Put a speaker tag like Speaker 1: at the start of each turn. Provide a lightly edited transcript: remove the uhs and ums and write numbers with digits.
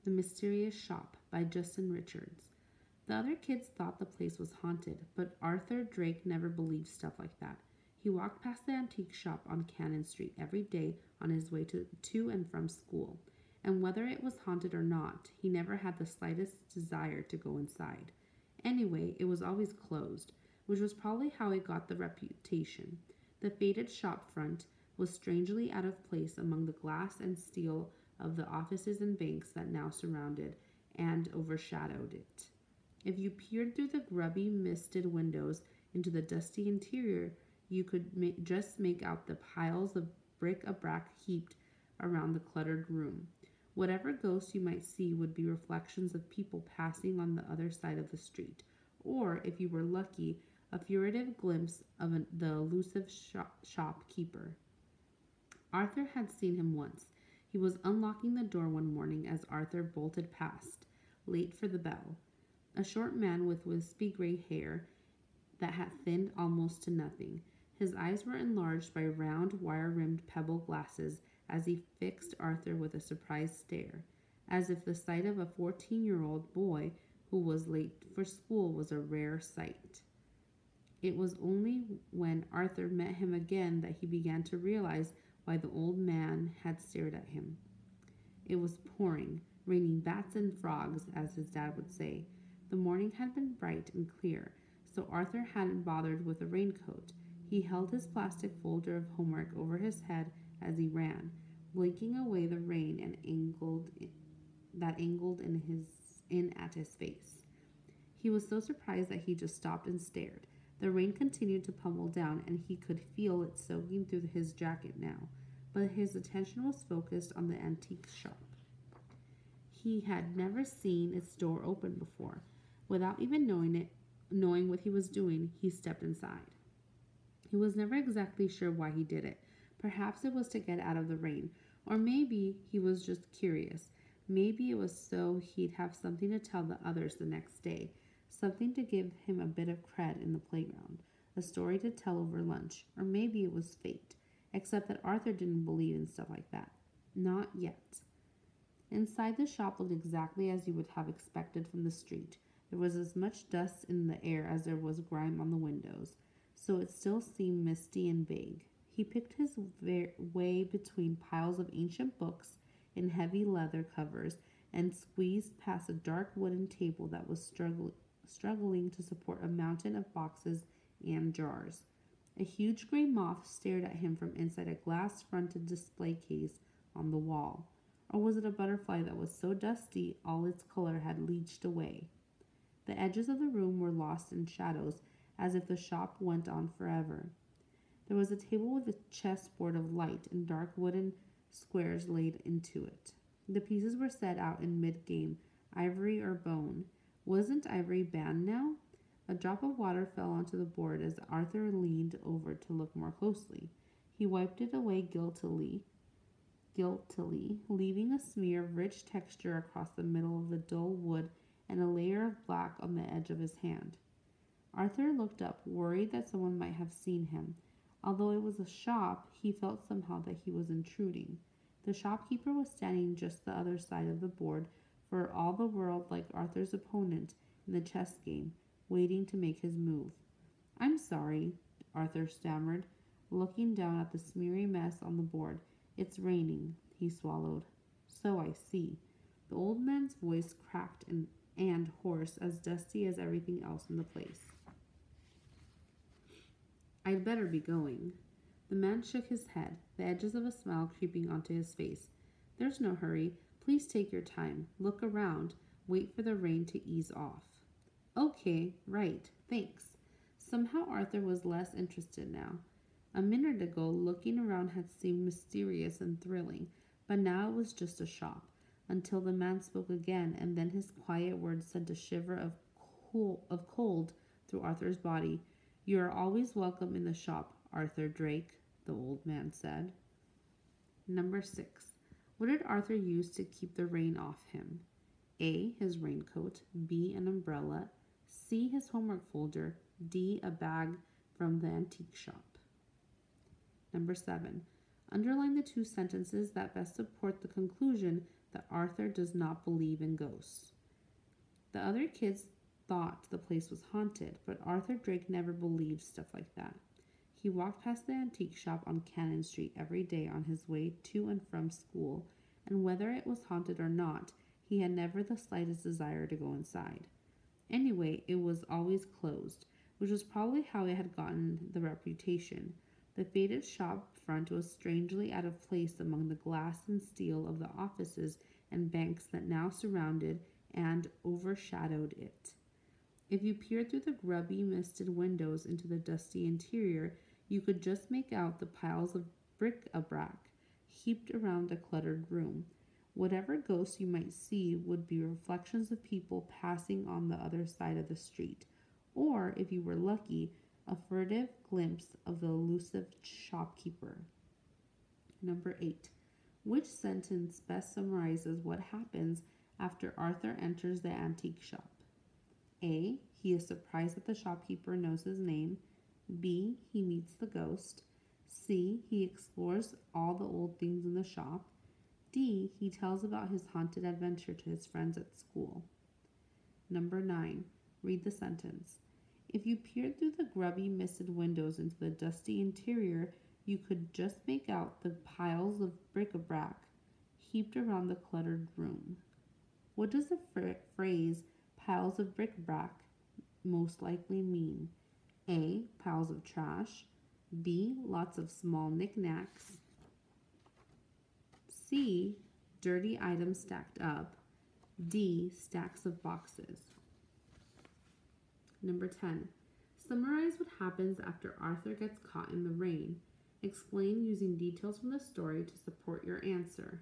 Speaker 1: The Mysterious Shop by Justin Richards. The other kids thought the place was haunted, but Arthur Drake never believed stuff like that. He walked past the antique shop on Cannon Street every day on his way to and from school, and whether it was haunted or not, he never had the slightest desire to go inside. Anyway, it was always closed, which was probably how it got the reputation. The faded shop front was strangely out of place among the glass and steel of the offices and banks that now surrounded and overshadowed it. If you peered through the grubby, misted windows into the dusty interior, you could just make out the piles of bric-a-brac heaped around the cluttered room. Whatever ghosts you might see would be reflections of people passing on the other side of the street, or, if you were lucky, a furtive glimpse of the elusive shopkeeper. Arthur had seen him once. He was unlocking the door one morning as Arthur bolted past, late for the bell. A short man with wispy gray hair that had thinned almost to nothing. His eyes were enlarged by round, wire-rimmed pebble glasses as he fixed Arthur with a surprised stare, as if the sight of a 14-year-old boy who was late for school was a rare sight. It was only when Arthur met him again that he began to realize why the old man had stared at him. It was pouring, raining bats and frogs, as his dad would say. The morning had been bright and clear, so Arthur hadn't bothered with a raincoat. He held his plastic folder of homework over his head as he ran, blinking away the rain and angled in at his face. He was so surprised that he just stopped and stared. The rain continued to pummel down, and he could feel it soaking through his jacket now, but his attention was focused on the antique shop. He had never seen its door open before. Without even knowing what he was doing, he stepped inside. He was never exactly sure why he did it. Perhaps it was to get out of the rain, or maybe he was just curious. Maybe it was so he'd have something to tell the others the next day, something to give him a bit of cred in the playground, a story to tell over lunch, or maybe it was fate, except that Arthur didn't believe in stuff like that. Not yet. Inside the shop looked exactly as you would have expected from the street. There was as much dust in the air as there was grime on the windows, so it still seemed misty and vague. He picked his way between piles of ancient books in heavy leather covers and squeezed past a dark wooden table that was struggling to support a mountain of boxes and jars. A huge gray moth stared at him from inside a glass-fronted display case on the wall. Or was it a butterfly that was so dusty all its color had leached away? The edges of the room were lost in shadows, as if the shop went on forever. There was a table with a chessboard of light and dark wooden squares laid into it. The pieces were set out in mid-game, ivory or bone. Wasn't ivory banned now? A drop of water fell onto the board as Arthur leaned over to look more closely. He wiped it away guiltily, leaving a smear of rich texture across the middle of the dull wood and a layer of black on the edge of his hand. Arthur looked up, worried that someone might have seen him. Although it was a shop, he felt somehow that he was intruding. The shopkeeper was standing just the other side of the board, for all the world like Arthur's opponent in the chess game, waiting to make his move. "I'm sorry," Arthur stammered, looking down at the smeary mess on the board. "It's raining," he swallowed. "So I see." The old man's voice cracked and hoarse, as dusty as everything else in the place. "I'd better be going." The man shook his head, the edges of a smile creeping onto his face. "There's no hurry. Please take your time. Look around. Wait for the rain to ease off." "Okay, right. Thanks." Somehow Arthur was less interested now. A minute ago, looking around had seemed mysterious and thrilling, but now it was just a shop, until the man spoke again, and then his quiet words sent a shiver of cold through Arthur's body. "You are always welcome in the shop, Arthur Drake," the old man said. Number 6. What did Arthur use to keep the rain off him? A. His raincoat. B. An umbrella. C. His homework folder. D. A bag from the antique shop. Number 7. Underline the two sentences that best support the conclusion that Arthur does not believe in ghosts. The other kids thought the place was haunted, but Arthur Drake never believed stuff like that. He walked past the antique shop on Cannon Street every day on his way to and from school, and whether it was haunted or not, he had never the slightest desire to go inside. Anyway, it was always closed, which was probably how it had gotten the reputation. The faded shop front was strangely out of place among the glass and steel of the offices and banks that now surrounded and overshadowed it. If you peered through the grubby, misted windows into the dusty interior, you could just make out the piles of bric-a-brac heaped around a cluttered room. Whatever ghosts you might see would be reflections of people passing on the other side of the street, or, if you were lucky, a furtive glimpse of the elusive shopkeeper. Number 8. Which sentence best summarizes what happens after Arthur enters the antique shop? A. He is surprised that the shopkeeper knows his name. B. He meets the ghost. C. He explores all the old things in the shop. D. He tells about his haunted adventure to his friends at school. Number 9. Read the sentence. If you peered through the grubby, misted windows into the dusty interior, you could just make out the piles of bric-a-brac heaped around the cluttered room. What does the phrase piles of bric-a-brac most likely mean? A. Piles of trash. B. Lots of small knickknacks. C. Dirty items stacked up. D. Stacks of boxes. Number 10. Summarize what happens after Arthur gets caught in the rain. Explain using details from the story to support your answer.